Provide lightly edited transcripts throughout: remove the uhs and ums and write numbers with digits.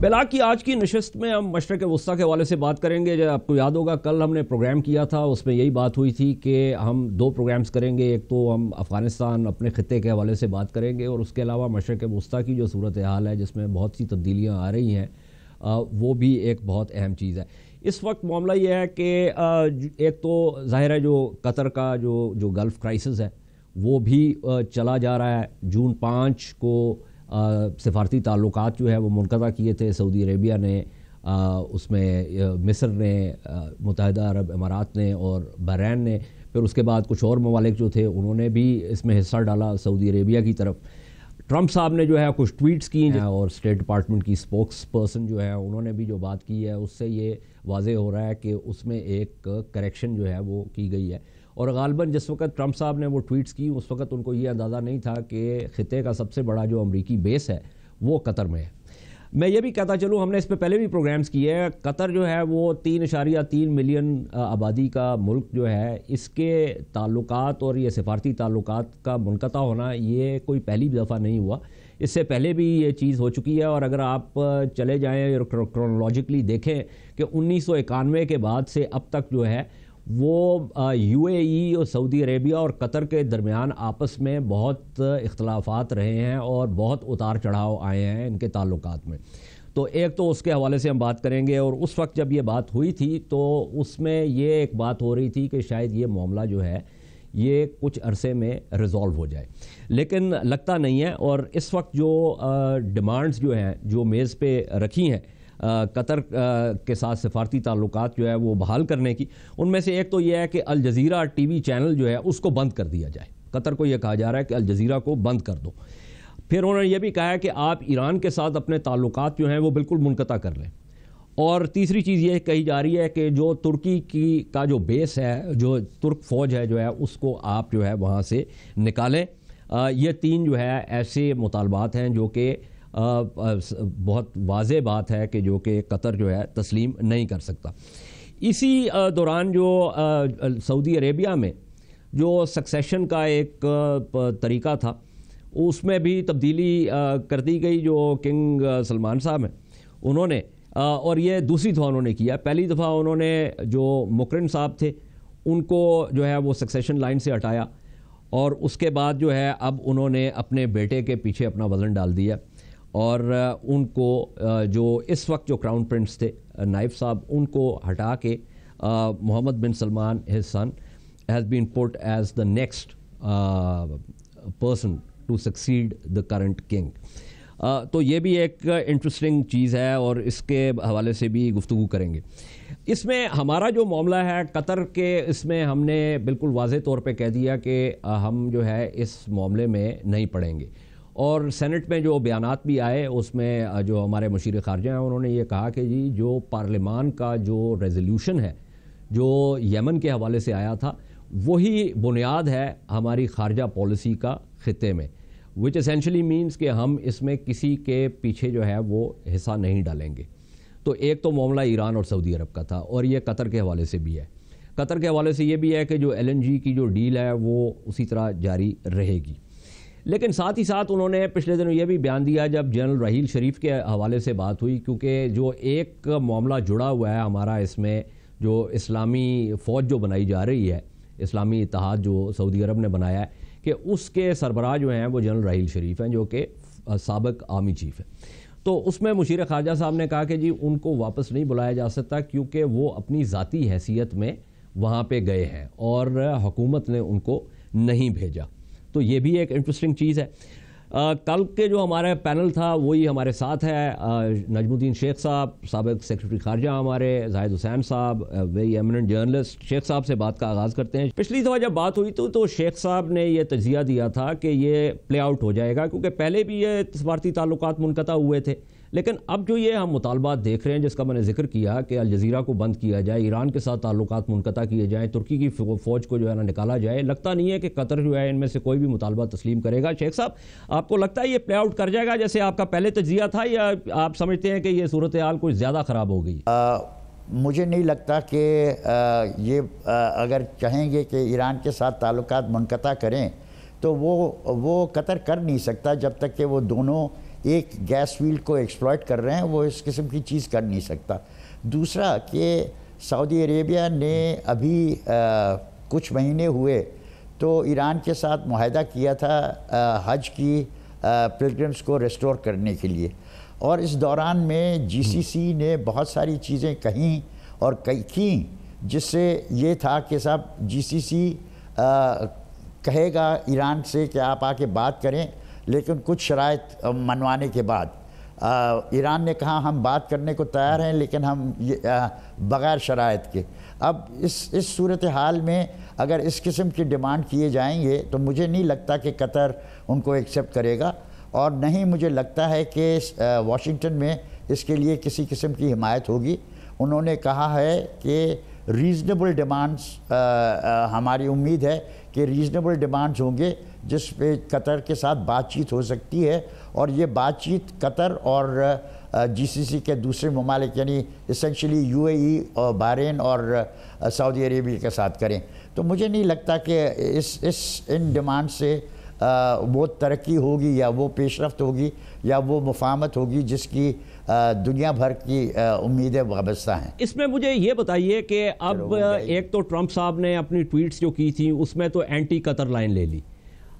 بلا کی آج کی نشست میں ہم مشرق وسطیٰ کے حوالے سے بات کریں گے. جو آپ کو یاد ہوگا کل ہم نے پروگرام کیا تھا, اس میں یہی بات ہوئی تھی کہ ہم دو پروگرامز کریں گے. ایک تو ہم افغانستان اپنے خطے کے حوالے سے بات کریں گے, اور اس کے علاوہ مشرق وسطیٰ کی جو صورتحال ہے جس میں بہت سی تبدیلیاں آ رہی ہیں, وہ بھی ایک بہت اہم چیز ہے. اس وقت معاملہ یہ ہے کہ ایک تو ظاہر ہے جو قطر کا جو گلف کرائسس ہے وہ بھی چلا جا رہا ہے. جون 5 کو سفارتی تعلقات جو ہے وہ منقطع کیے تھے سعودی عربیہ نے, اس میں مصر نے, متحدہ عرب امارات نے اور بحرین نے. پھر اس کے بعد کچھ اور ممالک جو تھے انہوں نے بھی اس میں حصہ ڈالا سعودی عربیہ کی طرف. ٹرمپ صاحب نے جو ہے کچھ ٹویٹس کی ہیں, اور اسٹیٹ ڈپارٹمنٹ کی اسپوکس پرسن جو ہے انہوں نے بھی جو بات کی ہے اس سے یہ واضح ہو رہا ہے کہ اس میں ایک کریکشن جو ہے وہ کی گئی ہے. اور غالباً جس وقت ٹرمپ صاحب نے وہ ٹویٹس کی اس وقت ان کو یہ اندازہ نہیں تھا کہ خطے کا سب سے بڑا جو امریکی بیس ہے وہ قطر میں ہے. میں یہ بھی کہتا چلوں, ہم نے اس پہ پہلے بھی پروگرامز کیے ہیں. قطر جو ہے وہ 3.3 ملین آبادی کا ملک جو ہے, اس کے تعلقات اور یہ سفارتی تعلقات کا منقطع ہونا یہ کوئی پہلی دفعہ نہیں ہوا. اس سے پہلے بھی یہ چیز ہو چکی ہے. اور اگر آپ چلے جائیں اور کرونالوجیکلی دیکھیں کہ 1991 کے بعد سے اب تک جو ہے وہ یو اے ای اور سعودی عربیہ اور قطر کے درمیان آپس میں بہت اختلافات رہے ہیں اور بہت اتار چڑھاؤ آئے ہیں ان کے تعلقات میں. تو ایک تو اس کے حوالے سے ہم بات کریں گے. اور اس وقت جب یہ بات ہوئی تھی تو اس میں یہ ایک بات ہو رہی تھی کہ شاید یہ معاملہ جو ہے یہ کچھ عرصے میں ریزالو ہو جائے, لیکن لگتا نہیں ہے. اور اس وقت جو ڈیمانڈز جو ہیں جو میز پہ رکھی ہیں قطر کے ساتھ سفارتی تعلقات جو ہے وہ بحال کرنے کی, ان میں سے ایک تو یہ ہے کہ الجزیرہ ٹی وی چینل جو ہے اس کو بند کر دیا جائے. قطر کو یہ کہا جا رہا ہے کہ الجزیرہ کو بند کر دو. پھر انہوں نے یہ بھی کہا ہے کہ آپ ایران کے ساتھ اپنے تعلقات جو ہیں وہ بالکل منقطع کر لیں. اور تیسری چیز یہ کہی جا رہی ہے کہ جو ترکی کا جو بیس ہے, جو ترک فوج ہے جو ہے اس کو آپ جو ہے وہاں سے نکالیں. یہ تین جو ہے ایسے مطالبات ہیں جو کہ بہت واضح بات ہے کہ جو کہ قطر جو ہے تسلیم نہیں کر سکتا. اسی دوران جو سعودی عربیہ میں جو سکسیشن کا ایک طریقہ تھا اس میں بھی تبدیلی کر دی گئی. جو کنگ سلمان صاحب ہیں انہوں نے, اور یہ دوسری دفعہ انہوں نے کیا. پہلی دفعہ انہوں نے جو مکرن صاحب تھے ان کو جو ہے وہ سکسیشن لائن سے ہٹایا, اور اس کے بعد جو ہے اب انہوں نے اپنے بیٹے کے پیچھے اپنا وزن ڈال دیا, اور ان کو جو اس وقت جو کراؤن پرنس تھے نائف صاحب ان کو ہٹا کے محمد بن Salman his son has been put as the next person to succeed the current king. تو یہ بھی ایک انٹرسٹنگ چیز ہے اور اس کے حوالے سے بھی گفتگو کریں گے. اس میں ہمارا جو معاملہ ہے قطر کے, اس میں ہم نے بالکل واضح طور پہ کہہ دیا کہ ہم جو ہے اس معاملے میں نہیں پڑیں گے. اور سینٹ میں جو بیانات بھی آئے اس میں جو ہمارے مشیر خارجہ ہیں انہوں نے یہ کہا کہ جی جو پارلیمان کا جو ریزولوشن ہے جو یمن کے حوالے سے آیا تھا وہی بنیاد ہے ہماری خارجہ پالیسی کا خطے میں, which essentially means کہ ہم اس میں کسی کے پیچھے جو ہے وہ حصہ نہیں ڈالیں گے. تو ایک تو معاملہ ایران اور سعودی عرب کا تھا, اور یہ قطر کے حوالے سے بھی ہے. قطر کے حوالے سے یہ بھی ہے کہ جو LNG کی جو ڈیل ہے وہ اسی طرح جاری رہے گی. لیکن ساتھ ہی ساتھ انہوں نے پچھلے دنوں یہ بھی بیان دیا جب جنرل رحیل شریف کے حوالے سے بات ہوئی, کیونکہ جو ایک معاملہ جڑا ہوا ہے ہمارا اس میں, جو اسلامی فوج جو بنائی جا رہی ہے, اسلامی اتحاد جو سعودی عرب نے بنایا ہے, کہ اس کے سربراہ جو ہیں وہ جنرل رحیل شریف ہیں جو کہ سابق آرمی چیف ہے. تو اس میں مشیر خارجہ صاحب نے کہا کہ جی ان کو واپس نہیں بلایا جا سکتا کیونکہ وہ اپنی ذاتی حیثیت میں وہاں پہ گئے ہیں اور حکومت نے ان کو نہیں بھیجا. تو یہ بھی ایک انٹرسٹنگ چیز ہے. کل کے جو ہمارا پینل تھا وہی ہمارے ساتھ ہے نجم الدین شیخ صاحب, سابق سیکرٹری خارجہ ہمارے, زاہد حسین صاحب, ویری ایمننٹ جرنلسٹ. شیخ صاحب سے بات کا آغاز کرتے ہیں. پچھلی دفعہ جب بات ہوئی تو شیخ صاحب نے یہ تجزیہ دیا تھا کہ یہ پلے آؤٹ ہو جائے گا, کیونکہ پہلے بھی یہ سفارتی تعلقات منقطع ہوئے تھے. لیکن اب جو یہ ہم مطالبات دیکھ رہے ہیں جس کا میں نے ذکر کیا کہ الجزیرہ کو بند کیا جائے, ایران کے ساتھ تعلقات منقطع کیے جائیں, ترکی کی فوج کو جو ہے نا نکالا جائے, لگتا نہیں ہے کہ قطر جو ہے ان میں سے کوئی بھی مطالبہ تسلیم کرے گا. شیخ صاحب آپ کو لگتا ہے یہ پلے آؤٹ کر جائے گا جیسے آپ کا پہلے تجزیہ تھا, یا آپ سمجھتے ہیں کہ یہ صورتحال کچھ زیادہ خراب ہو گئی؟ مجھے نہیں لگتا کہ یہ اگر چاہیں گے کہ ایران کے ساتھ تعلقات منقطع کریں تو وہ قطر کر نہیں سکتا جب تک کہ وہ دونوں ایک گیس فیلڈ کو ایکسپلائٹ کر رہے ہیں وہ اس قسم کی چیز کر نہیں سکتا. دوسرا کہ سعودی عربیہ نے ابھی کچھ مہینے ہوئے تو ایران کے ساتھ معاہدہ کیا تھا حج کی پلگرمز کو ریسٹور کرنے کے لیے, اور اس دوران میں جی سی سی نے بہت ساری چیزیں کہیں اور کیں جس سے یہ تھا کہ صاحب جی سی سی کہے گا ایران سے کہ آپ آ کے بات کریں, لیکن کچھ شرائط منوانے کے بعد ایران نے کہا ہم بات کرنے کو تیار ہیں لیکن ہم بغیر شرائط کے. اب اس صورتحال میں اگر اس قسم کی ڈیمانڈ کیے جائیں گے تو مجھے نہیں لگتا کہ قطر ان کو ایکسیپٹ کرے گا, اور نہیں مجھے لگتا ہے کہ واشنگٹن میں اس کے لیے کسی قسم کی حمایت ہوگی. انہوں نے کہا ہے کہ ریزنیبل ڈیمانڈز, ہماری امید ہے کہ ریزنیبل ڈیمانڈز ہوں گے جس پہ قطر کے ساتھ بات چیت ہو سکتی ہے, اور یہ بات چیت قطر اور جی سی سی کے دوسرے ممالک یعنی اسینشلی یو اے ای اور بحرین اور سعودی عربیہ کے ساتھ کریں. تو مجھے نہیں لگتا کہ ان ڈیمانڈ سے وہ ترقی ہوگی یا وہ پیش رفت ہوگی یا وہ مفاہمت ہوگی جس کی دنیا بھر کی امیدیں وابستہ ہیں. اس میں مجھے یہ بتائیے کہ اب ایک تو ٹرمپ صاحب نے اپنی ٹویٹس جو کی تھی اس میں تو اینٹی قطر لائن لے لی.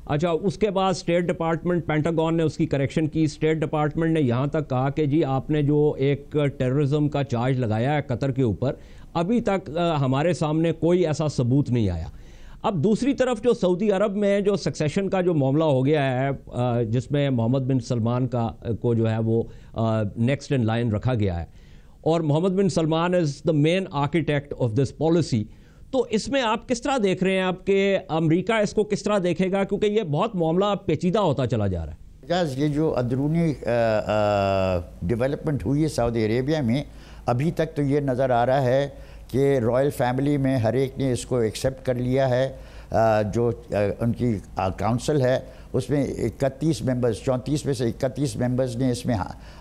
اچھا, اس کے بعد اسٹیٹ ڈپارٹمنٹ پینٹاگون نے اس کی کریکشن کی. اسٹیٹ ڈپارٹمنٹ نے یہاں تک کہا کہ جی آپ نے جو ایک ٹیررزم کا چارج لگایا ہے قطر کے اوپر, ابھی تک ہمارے سامنے کوئی ایسا ثبوت نہیں آیا. اب دوسری طرف جو سعودی عرب میں جو سکسیشن کا جو معاملہ ہو گیا ہے جس میں محمد بن سلمان کو جو ہے وہ نیکسٹ ان لائن رکھا گیا ہے, اور محمد بن سلمان از دا مین آرکیٹیکٹ آف دس پالیسی, تو اس میں آپ کس طرح دیکھ رہے ہیں آپ کہ امریکہ اس کو کس طرح دیکھے گا, کیونکہ یہ بہت معاملہ پیچیدہ ہوتا چلا جا رہا ہے. یہ جو اندرونی ڈیولپمنٹ ہوئی ہے سعودی عربیہ میں, ابھی تک تو یہ نظر آ رہا ہے کہ رائل فیملی میں ہر ایک نے اس کو ایکسیپٹ کر لیا ہے. جو ان کی کاؤنسل ہے اس میں 31 ممبرز, 34 میں سے 31 ممبرز نے اس میں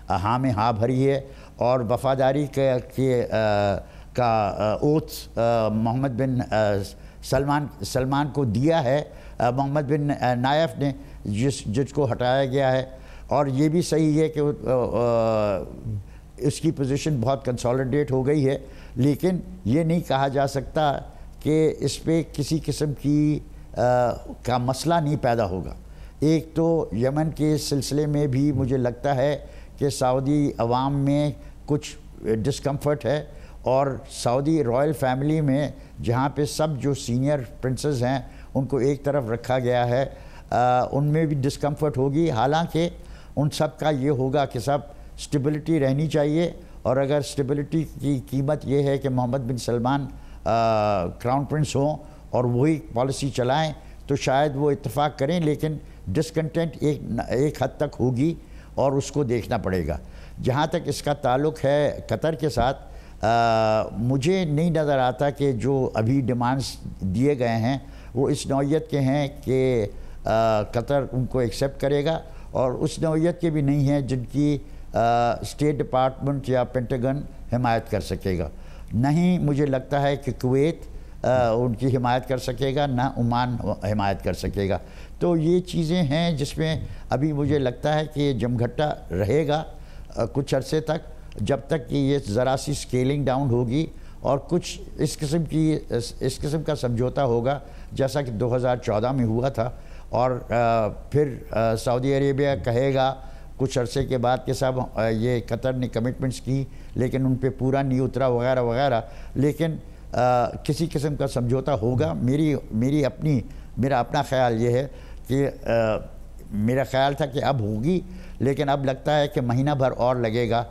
ہاں میں ہاں بھری ہے, اور وفاداری کا اوتھ محمد بن سلمان کو دیا ہے محمد بن نایف نے, جس کو ہٹایا گیا ہے. اور یہ بھی صحیح ہے کہ اس کی پوزیشن بہت کنسالیڈیٹ ہو گئی ہے, لیکن یہ نہیں کہا جا سکتا کہ اس پہ کسی قسم کی کا مسئلہ نہیں پیدا ہوگا. ایک تو یمن کے سلسلے میں بھی مجھے لگتا ہے کہ سعودی عوام میں کچھ ڈسکمفرٹ ہے, اور سعودی رائل فیملی میں جہاں پہ سب جو سینئر پرنسز ہیں ان کو ایک طرف رکھا گیا ہے, ان میں بھی ڈسکمفرٹ ہوگی. حالانکہ ان سب کا یہ ہوگا کہ سب سٹیبلٹی رہنی چاہیے, اور اگر سٹیبلٹی کی قیمت یہ ہے کہ محمد بن سلمان کراؤن پرنس ہوں اور وہی پالیسی چلائیں تو شاید وہ اتفاق کریں, لیکن ڈسکنٹینٹ ایک حد تک ہوگی اور اس کو دیکھنا پڑے گا. جہاں تک اس کا تعلق ہے قطر کے ساتھ, مجھے نہیں نظر آتا کہ جو ابھی ڈیمانڈز دیے گئے ہیں وہ اس نوعیت کے ہیں کہ قطر ان کو ایکسیپٹ کرے گا, اور اس نوعیت کے بھی نہیں ہیں جن کی اسٹیٹ ڈپارٹمنٹ یا پینٹاگن حمایت کر سکے گا. نہیں مجھے لگتا ہے کہ کویت ان کی حمایت کر سکے گا, نہ عمان حمایت کر سکے گا. تو یہ چیزیں ہیں جس میں ابھی مجھے لگتا ہے کہ جمگھٹا رہے گا کچھ عرصے تک, جب تک کہ یہ ذرا سی سکیلنگ ڈاؤن ہوگی اور کچھ اس قسم کا سمجھوتا ہوگا جیسا کہ 2014 میں ہوا تھا, اور پھر سعودی عربیہ کہے گا کچھ عرصے کے بعد کہ صاحب یہ قطر نے کمٹمنٹس کی لیکن ان پہ پورا نہیں اترا وغیرہ وغیرہ, لیکن کسی قسم کا سمجھوتا ہوگا. میرا اپنا خیال یہ ہے کہ میرا خیال تھا کہ اب ہوگی, لیکن اب لگتا ہے کہ مہینہ بھر اور لگے گا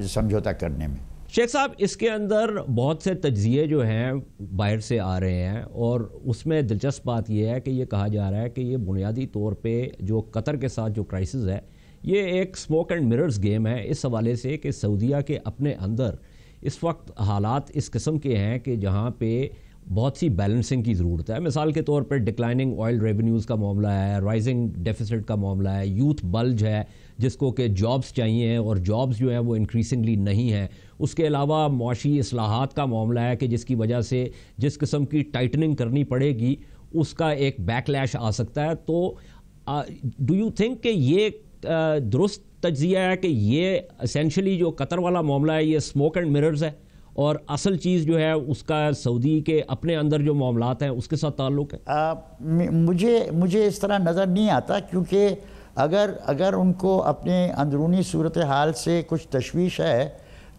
سمجھوتا کرنے میں. شیخ صاحب, اس کے اندر بہت سے تجزیے جو ہیں باہر سے آ رہے ہیں, اور اس میں دلچسپ بات یہ ہے کہ یہ کہا جا رہا ہے کہ یہ بنیادی طور پہ جو قطر کے ساتھ جو کرائسس ہے یہ ایک سموک اینڈ مررز گیم ہے, اس حوالے سے کہ سعودیہ کے اپنے اندر اس وقت حالات اس قسم کے ہیں کہ جہاں پہ بہت سی بیلنسنگ کی ضرورت ہے. مثال کے طور پر ڈکلائننگ آئل ریونیوز کا معاملہ ہے, رائزنگ ڈیفیسٹ کا معاملہ ہے, یوتھ بلج ہے جس کو کہ جابز چاہیے ہیں اور جابز جو ہیں وہ انکریزنگلی نہیں ہیں. اس کے علاوہ معاشی اصلاحات کا معاملہ ہے کہ جس کی وجہ سے جس قسم کی ٹائٹننگ کرنی پڑے گی اس کا ایک بیک لیش آ سکتا ہے. تو ڈو یو تھنک کہ یہ درست تجزیہ ہے کہ یہ اسینشلی جو قطر والا معاملہ ہے یہ اسموک اینڈ مررز ہے اور اصل چیز جو ہے اس کا سعودی کے اپنے اندر جو معاملات ہیں اس کے ساتھ تعلق ہے؟ مجھے اس طرح نظر نہیں آتا، کیونکہ اگر ان کو اپنے اندرونی صورتحال سے کچھ تشویش ہے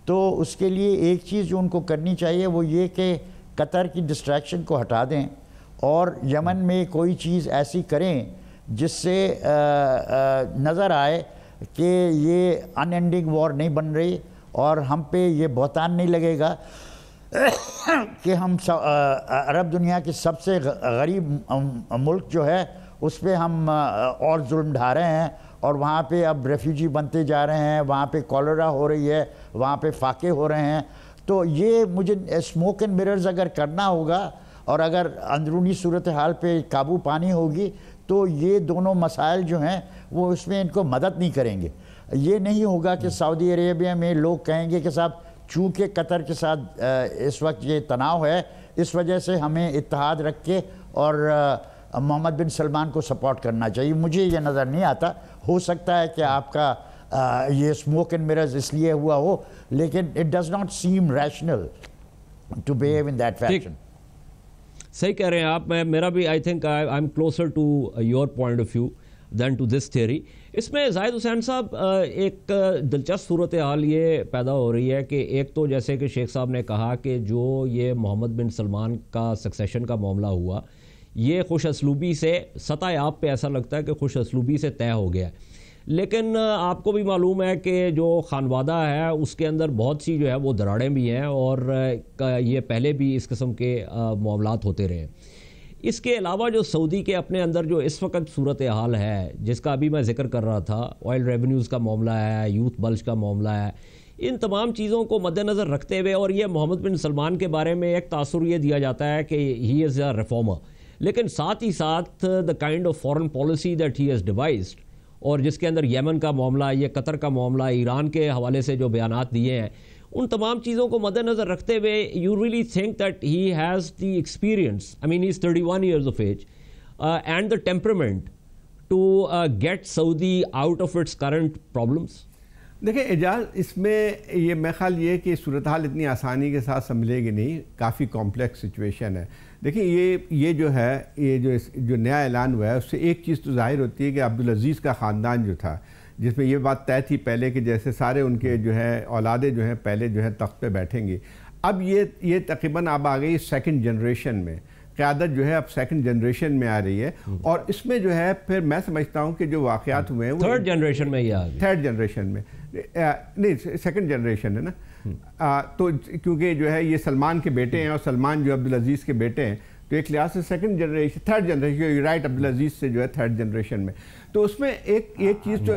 تو اس کے لیے ایک چیز جو ان کو کرنی چاہیے وہ یہ کہ قطر کی ڈسٹریکشن کو ہٹا دیں اور یمن میں کوئی چیز ایسی کریں جس سے نظر آئے کہ یہ ان اینڈنگ وار نہیں بن رہی اور ہم پہ یہ بہتان نہیں لگے گا کہ ہم عرب دنیا کی سب سے غریب ملک جو ہے اس پہ ہم اور ظلم ڈھا رہے ہیں اور وہاں پہ اب ریفیوجی بنتے جا رہے ہیں، وہاں پہ کالرا ہو رہی ہے، وہاں پہ فاقے ہو رہے ہیں. تو یہ مجھے اسموک اینڈ مررز اگر کرنا ہوگا اور اگر اندرونی صورتحال پہ قابو پانی ہوگی تو یہ دونوں مسائل جو ہیں وہ اس میں ان کو مدد نہیں کریں گے. یہ نہیں ہوگا کہ سعودی عربیہ میں لوگ کہیں گے کہ صاحب چونکہ قطر کے ساتھ اس وقت یہ تناؤ ہے اس وجہ سے ہمیں اتحاد رکھ کے اور محمد بن سلمان کو سپورٹ کرنا چاہیے. مجھے یہ نظر نہیں آتا. ہو سکتا ہے کہ آپ کا یہ اسموک اینڈ مررز اس لیے ہوا ہو، لیکن it does not same rational to behave in that fashion. صحیح کہہ رہے ہیں آپ. میرا بھی I think I am closer to your point of view than to this theory. اس میں زاہد حسین صاحب ایک دلچسپ صورتحال یہ پیدا ہو رہی ہے کہ ایک تو جیسے کہ شیخ صاحب نے کہا کہ جو یہ محمد بن سلمان کا سکسیشن کا معاملہ ہوا یہ خوش اسلوبی سے سطح آپ پہ ایسا لگتا ہے کہ خوش اسلوبی سے طے ہو گیا ہے، لیکن آپ کو بھی معلوم ہے کہ جو خانوادہ ہے اس کے اندر بہت سی جو ہے وہ دراڑیں بھی ہیں اور یہ پہلے بھی اس قسم کے معاملات ہوتے رہے. اس کے علاوہ جو سعودی کے اپنے اندر جو اس وقت صورتحال ہے جس کا ابھی میں ذکر کر رہا تھا، آئل ریونیوز کا معاملہ ہے، یوتھ بلج کا معاملہ ہے، ان تمام چیزوں کو مد نظر رکھتے ہوئے اور یہ محمد بن سلمان کے بارے میں ایک تاثر یہ دیا جاتا ہے کہ ہی از اے ریفارمر، لیکن ساتھ ہی ساتھ the kind of foreign policy that he has devised اور جس کے اندر یمن کا معاملہ، یہ قطر کا معاملہ، ایران کے حوالے سے جو بیانات دیے ہیں، ان تمام چیزوں کو مد نظر رکھتے ہوئے you really think that he has the experience, I mean he is 31 years of age and the temperament to get Saudi out of its current problems? دیکھیں اعجاز، اس میں یہ میں خیال یہ کہ صورتحال اتنی آسانی کے ساتھ سنبھلے گی نہیں، کافی کمپلیکس سچویشن ہے. دیکھیں یہ جو ہے یہ جو نیا اعلان ہوا ہے اس سے ایک چیز تو ظاہر ہوتی ہے کہ عبدالعزیز کا خاندان جو تھا جس میں یہ بات طے تھی پہلے کہ جیسے سارے ان کے جو ہے اولادیں جو ہیں پہلے جو ہے تخت پہ بیٹھیں گی، اب یہ تقریباً اب آ گئی سیکنڈ جنریشن میں، قیادت جو ہے اب سیکنڈ جنریشن میں آ رہی ہے. اور اس میں جو ہے پھر میں سمجھتا ہوں کہ جو واقعات ہوئے ہیں تھرڈ جنریشن میں تھرڈ جنریشن میں نہیں سیکنڈ جنریشن ہے نا. تو کیونکہ جو ہے یہ سلمان کے بیٹے ہیں اور سلمان جو عبدالعزیز کے بیٹے ہیں تو ایک لحاظ سے second generation third generation right Abdulaziz سے جو ہے تھرڈ جنریشن میں. تو اس میں ایک چیز جو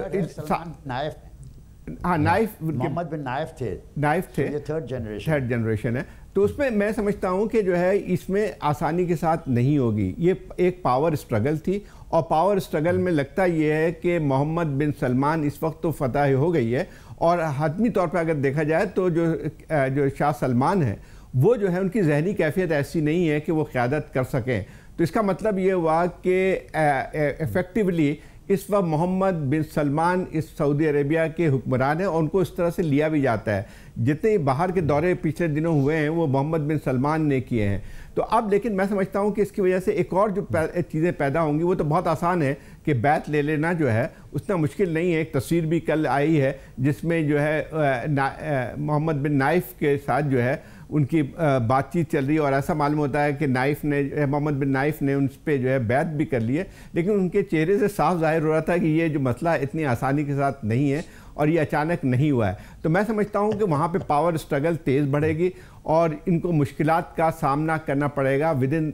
نائف محمد بن نائف تھے یہ تھرڈ جنریشن ہے. تو اس میں میں سمجھتا ہوں کہ جو ہے اس میں آسانی کے ساتھ نہیں ہوگی. یہ ایک پاور اسٹرگل تھی اور پاور اسٹرگل میں لگتا یہ ہے کہ محمد بن سلمان اس وقت تو فتح ہو گئی ہے اور حتمی طور پہ اگر دیکھا جائے تو جو شاہ سلمان ہے وہ جو ہے ان کی ذہنی کیفیت ایسی نہیں ہے کہ وہ قیادت کر سکیں. تو اس کا مطلب یہ ہوا کہ ایفیکٹیولی اس وقت محمد بن سلمان اس سعودی عربیہ کے حکمران ہیں اور ان کو اس طرح سے لیا بھی جاتا ہے. جتنے باہر کے دورے پچھلے دنوں ہوئے ہیں وہ محمد بن سلمان نے کیے ہیں. تو اب لیکن میں سمجھتا ہوں کہ اس کی وجہ سے ایک اور جو چیزیں پیدا ہوں گی وہ تو بہت آسان ہے کہ بیعت لے لینا جو ہے اتنا مشکل نہیں ہے. ایک تصویر بھی کل آئی ہے جس میں جو ہے محمد بن نائف کے ساتھ جو ہے ان کی بات چیت چل رہی ہے اور ایسا معلوم ہوتا ہے کہ محمد بن نائف نے ان پہ جو ہے بیعت بھی کر لی ہے، لیکن ان کے چہرے سے صاف ظاہر ہو رہا تھا کہ یہ جو مسئلہ اتنی آسانی کے ساتھ نہیں ہے اور یہ اچانک نہیں ہوا ہے. تو میں سمجھتا ہوں کہ وہاں پہ پاور اسٹرگل تیز بڑھے گی اور ان کو مشکلات کا سامنا کرنا پڑے گا ود ان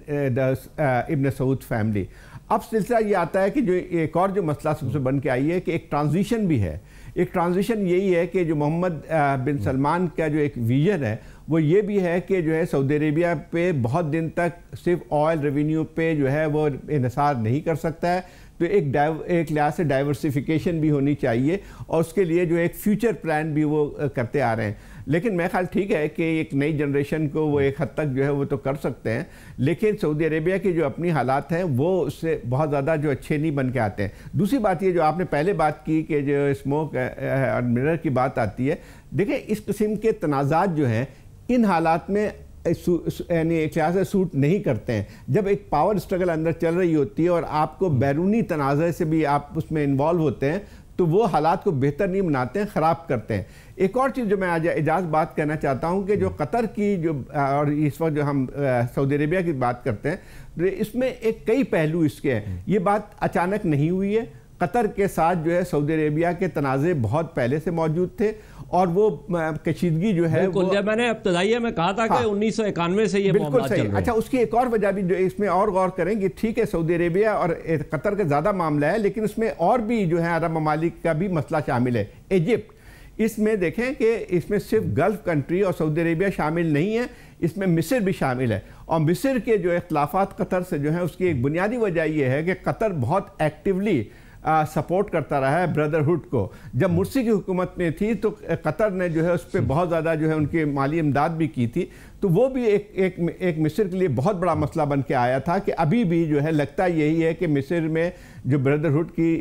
ابن سعود فیملی. اب سلسلہ یہ آتا ہے کہ جو ایک اور جو مسئلہ سب سے بن کے آئی ہے کہ ایک ٹرانزیشن بھی ہے. ایک ٹرانزیشن یہی ہے کہ جو محمد بن سلمان کا جو ایک ویژن ہے وہ یہ بھی ہے کہ جو ہے سعودی عربیہ پہ بہت دن تک صرف آئل ریونیو پہ جو ہے وہ انحصار نہیں کر سکتا ہے. تو ایک لحاظ سے ڈائیورسیفیکیشن بھی ہونی چاہیے اور اس کے لیے جو ایک فیوچر پلان بھی وہ کرتے آ رہے ہیں. لیکن میں خیال ٹھیک ہے کہ ایک نئی جنریشن کو وہ ایک حد تک جو ہے وہ تو کر سکتے ہیں، لیکن سعودی عربیہ کی جو اپنی حالات ہیں وہ اس سے بہت زیادہ جو اچھے نہیں بن کے آتے ہیں۔ دوسری بات یہ جو آپ نے پہلے بات کی کہ جو اسموک اور مرر کی بات آتی ہے، دیکھیں اس قسم کے تنازعات جو ہیں ان حالات میں یعنی ایک لحاظ سے سوٹ نہیں کرتے ہیں۔ جب ایک پاور اسٹرگل اندر چل رہی ہوتی ہے اور آپ کو بیرونی تنازع سے بھی آپ اس میں انوالو ہوتے ہیں تو وہ حالات کو بہتر نہیں بناتے ہیں، خراب کرتے ہیں۔ ایک اور چیز جو میں آج اجاز بات کرنا چاہتا ہوں کہ جو قطر کی جو اور اس وقت جو ہم سعودی عربیہ کی بات کرتے ہیں، اس میں ایک کئی پہلو اس کے ہیں۔ یہ بات اچانک نہیں ہوئی ہے، قطر کے ساتھ جو ہے سعودی عربیہ کے تنازع بہت پہلے سے موجود تھے اور وہ کشیدگی جو ہے جب میں نے ابتدائیہ میں کہا تھا کہ 1991 سے یہ معاملات چل رہے ہیں۔ اچھا، اس کی ایک اور وجہ بھی جو اس میں اور غور کریں کہ ٹھیک ہے سعودی عربیہ اور قطر کا زیادہ معاملہ ہے، لیکن اس میں اور بھی جو ہے عرب ممالک کا بھی مسئلہ شامل ہے۔ ایجپٹ، اس میں دیکھیں کہ اس میں صرف گلف کنٹری اور سعودی عربیہ شامل نہیں ہے، اس میں مصر بھی شامل ہے، اور مصر کے جو اختلافات قطر سے جو ہیں اس کی ایک بنیادی وجہ یہ ہے کہ قطر بہت ایکٹیولی سپورٹ کرتا رہا ہے بردرہڈ کو۔ جب مرسی کی حکومت میں تھی تو قطر نے جو ہے اس پہ بہت زیادہ جو ہے ان کی مالی امداد بھی کی تھی، تو وہ بھی ایک مصر کے لیے بہت بڑا مسئلہ بن کے آیا تھا کہ ابھی بھی جو ہے لگتا یہی ہے کہ مصر میں جو بردرہڈ کی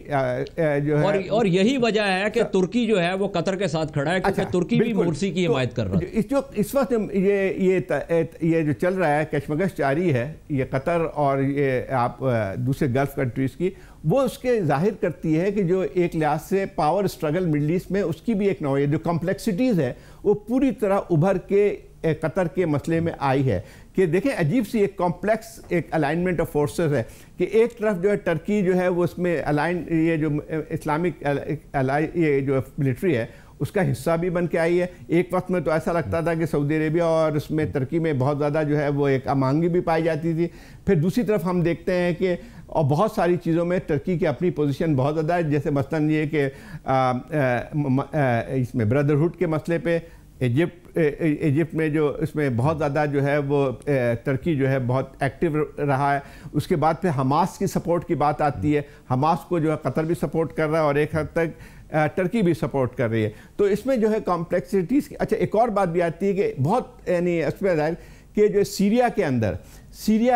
جو ہے اور یہی وجہ ہے کہ ترکی جو ہے وہ قطر کے ساتھ کھڑا ہے، کیونکہ ترکی بھی مرسی کی حمایت کر رہا ہے۔ اس وقت یہ جو چل رہا ہے کشمکش جاری ہے یہ قطر اور یہ آپ دوسرے گلف کنٹریز کی، وہ اس کے ظاہر کرتی ہے کہ جو ایک لحاظ سے پاور اسٹرگل مڈل ایسٹ میں اس کی بھی ایک نوعیت جو کمپلیکسٹیز ہے وہ پوری طرح ابھر کے قطر کے مسئلے میں آئی ہے کہ دیکھیں عجیب سی ایک کمپلیکس ایک الائنمنٹ آف فورسز ہے کہ ایک طرف جو ہے ٹرکی جو ہے وہ اس میں یہ جو اسلامک یہ جو ملٹری ہے اس کا حصہ بھی بن کے آئی ہے۔ ایک وقت میں تو ایسا لگتا تھا کہ سعودی عربیہ اور اس میں ترکی میں بہت زیادہ جو ہے وہ ایک امانگی بھی پائی جاتی تھی۔ پھر دوسری طرف ہم دیکھتے ہیں کہ اور بہت ساری چیزوں میں ترکی کی اپنی پوزیشن بہت زیادہ ہے، جیسے مثلاً یہ کہ اس میں بردرہڈ کے مسئلے پہ ایجپٹ میں جو اس میں بہت زیادہ جو ہے وہ ترکی جو ہے بہت ایکٹیو رہا ہے۔ اس کے بعد پھر حماس کی سپورٹ کی بات آتی ہے، حماس کو جو ہے قطر بھی سپورٹ کر رہا ہے اور ایک حد تک ٹرکی بھی سپورٹ کر رہی ہے۔ تو اس میں جو ہے کمپلیکسٹیز اچھا ایک اور بات بھی آتی ہے کہ بہت یعنی اس پہ ظاہر کہ جو سیریا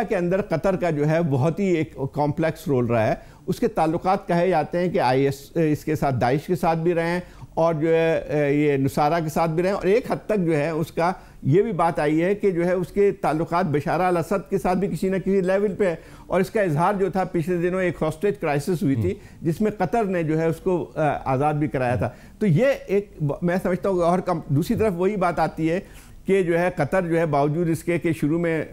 کے اندر قطر کا جو ہے بہت ہی ایک کمپلیکس رول رہا ہے۔ اس کے تعلقات کہے جاتے ہیں کہ IS اس کے ساتھ داعش کے ساتھ بھی رہے ہیں اور جو ہے یہ نصارہ کے ساتھ بھی رہے ہیں، اور ایک حد تک جو ہے اس کا یہ بھی بات آئی ہے کہ جو ہے اس کے تعلقات بشار الاسد کے ساتھ بھی کسی نہ کسی لیول پہ ہے، اور اس کا اظہار جو تھا پچھلے دنوں ایک ہاسٹیج کرائسس ہوئی تھی جس میں قطر نے جو ہے اس کو آزاد بھی کرایا تھا۔ تو یہ ایک میں سمجھتا ہوں اور دوسری طرف وہی بات آتی ہے کہ جو ہے قطر جو ہے باوجود اس کے کہ شروع میں